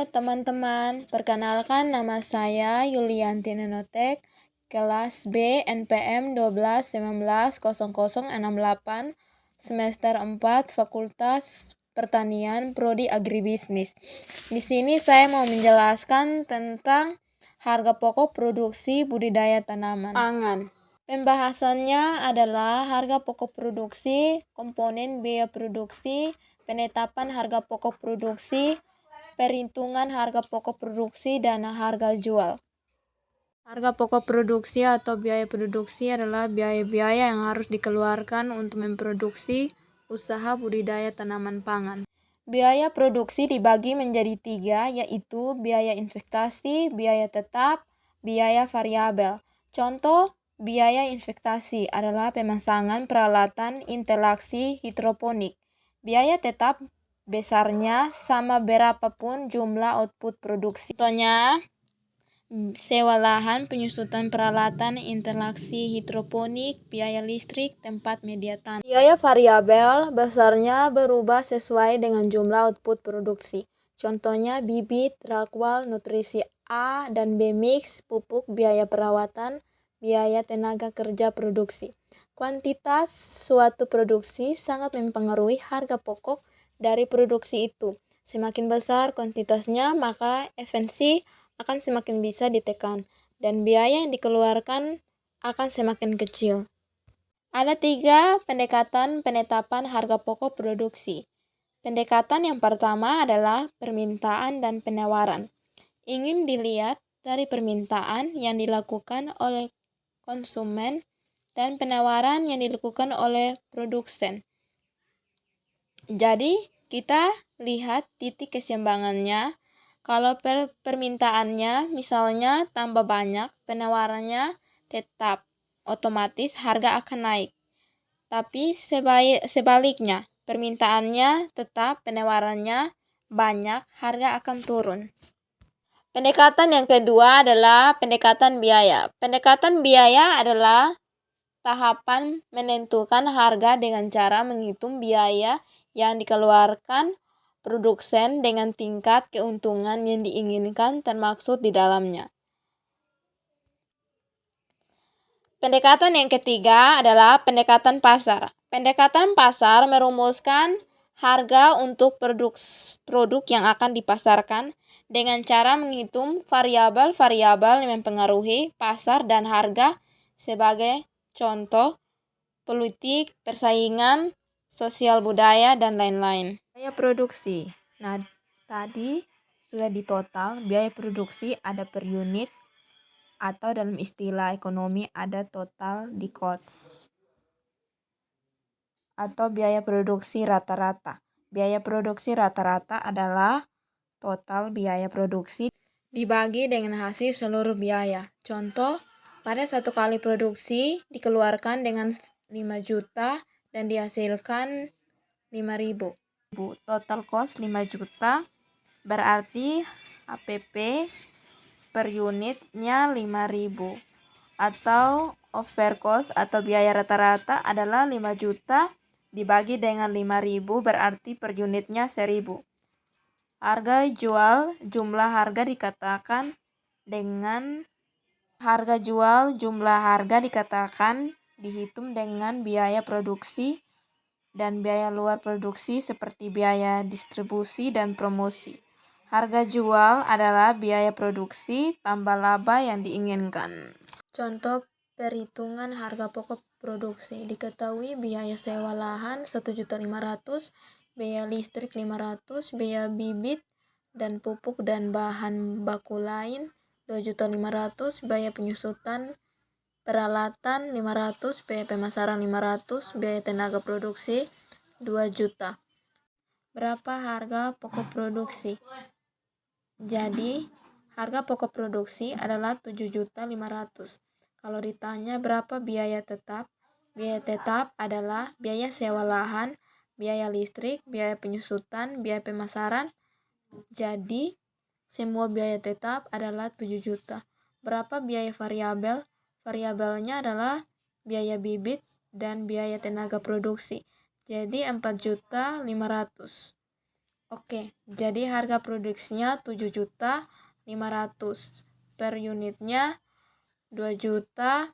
teman-teman, perkenalkan nama saya Yulianti Nenotek, kelas B NPM 12190068, semester 4, Fakultas Pertanian, Prodi Agribisnis. Di sini saya mau menjelaskan tentang harga pokok produksi budidaya tanaman pangan. Pembahasannya adalah harga pokok produksi, komponen biaya produksi, penetapan harga pokok produksi, perhitungan harga pokok produksi, dan harga jual. Harga pokok produksi atau biaya produksi adalah biaya-biaya yang harus dikeluarkan untuk memproduksi usaha budidaya tanaman pangan. Biaya produksi dibagi menjadi 3, yaitu biaya investasi, biaya tetap, biaya variabel. Contoh biaya investasi adalah pemasangan peralatan instalasi hidroponik. Biaya tetap besarnya sama berapapun jumlah output produksi. Contohnya, sewa lahan, penyusutan peralatan instalasi hidroponik, biaya listrik, tempat media tanam. Biaya variabel besarnya berubah sesuai dengan jumlah output produksi. Contohnya bibit, rakwal, nutrisi A dan B mix, pupuk, biaya perawatan, biaya tenaga kerja produksi. Kuantitas suatu produksi sangat mempengaruhi harga pokok dari produksi itu. Semakin besar kuantitasnya, maka efisiensi akan semakin bisa ditekan, dan biaya yang dikeluarkan akan semakin kecil. Ada 3 pendekatan penetapan harga pokok produksi. Pendekatan yang pertama adalah permintaan dan penawaran. Ingin dilihat dari permintaan yang dilakukan oleh konsumen dan penawaran yang dilakukan oleh produsen. Jadi, kita lihat titik keseimbangannya. Kalau permintaannya misalnya tambah banyak, penawarannya tetap, otomatis harga akan naik. Tapi sebaliknya, permintaannya tetap, penawarannya banyak, harga akan turun. Pendekatan yang kedua adalah pendekatan biaya. Pendekatan biaya adalah tahapan menentukan harga dengan cara menghitung biaya yang dikeluarkan produsen dengan tingkat keuntungan yang diinginkan termaksud di dalamnya. Pendekatan yang ketiga adalah pendekatan pasar. Pendekatan pasar merumuskan harga untuk produk yang akan dipasarkan dengan cara menghitung variabel-variabel yang mempengaruhi pasar dan harga sebagai contoh politik, persaingan, sosial budaya, dan lain-lain. Biaya produksi. Nah, tadi sudah ditotal, biaya produksi ada per unit atau dalam istilah ekonomi ada total di cost atau biaya produksi rata-rata. Biaya produksi rata-rata adalah total biaya produksi dibagi dengan hasil seluruh biaya. Contoh, pada satu kali produksi dikeluarkan dengan 5 juta dan dihasilkan 5.000. Total cost 5 juta berarti HPP per unitnya 5.000. Atau over cost atau biaya rata-rata adalah 5 juta dibagi dengan 5.000 berarti per unitnya 1.000. Harga jual, jumlah harga dikatakan dengan harga jual, jumlah harga dikatakan dihitung dengan biaya produksi dan biaya luar produksi seperti biaya distribusi dan promosi. Harga jual adalah biaya produksi tambah laba yang diinginkan. Contoh perhitungan harga pokok produksi. Diketahui biaya sewa lahan 1.500.000, biaya listrik 500, biaya bibit dan pupuk dan bahan baku lain 2.500.000, biaya penyusutan peralatan 500, biaya pemasaran 500, biaya tenaga produksi 2 juta. Berapa harga pokok produksi? Jadi, harga pokok produksi adalah 7.500.000. Kalau ditanya berapa biaya tetap adalah biaya sewa lahan, biaya listrik, biaya penyusutan, biaya pemasaran. Jadi, semua biaya tetap adalah 7 juta. Berapa biaya variabel? Variabelnya adalah biaya bibit dan biaya tenaga produksi. Jadi 4.500.000. Oke, jadi harga produksinya 7.500.000, per unitnya 2.500.000.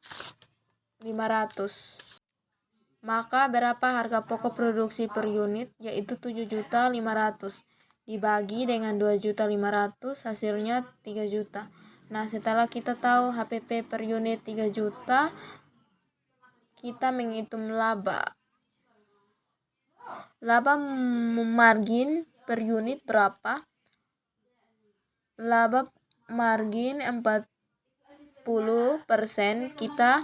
Maka berapa harga pokok produksi per unit? Yaitu 7.500.000 dibagi dengan 2.500.000, hasilnya 3 juta. Nah, setelah kita tahu HPP per unit 3 juta, kita menghitung laba. Laba margin per unit berapa? Laba margin 40%, kita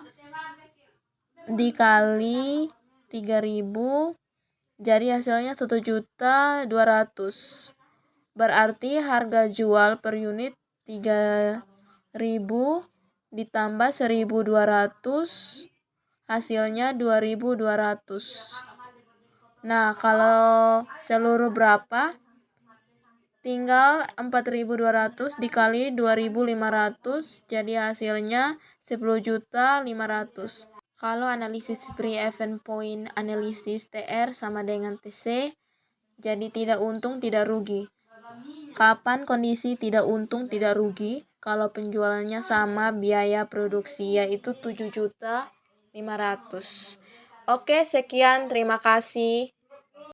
dikali 3.000, jadi hasilnya 1.200.000. Berarti harga jual per unit 3.000 ditambah 1.200, hasilnya 2.200. Nah, kalau seluruh berapa? Tinggal 4.200 dikali 2.500, jadi hasilnya 10.500.000. Kalau analisis break-even point analisis TR sama dengan TC, jadi tidak untung tidak rugi. Kapan kondisi tidak untung tidak rugi? Kalau penjualannya sama biaya produksi, yaitu 7.500.000. Oke, sekian, terima kasih.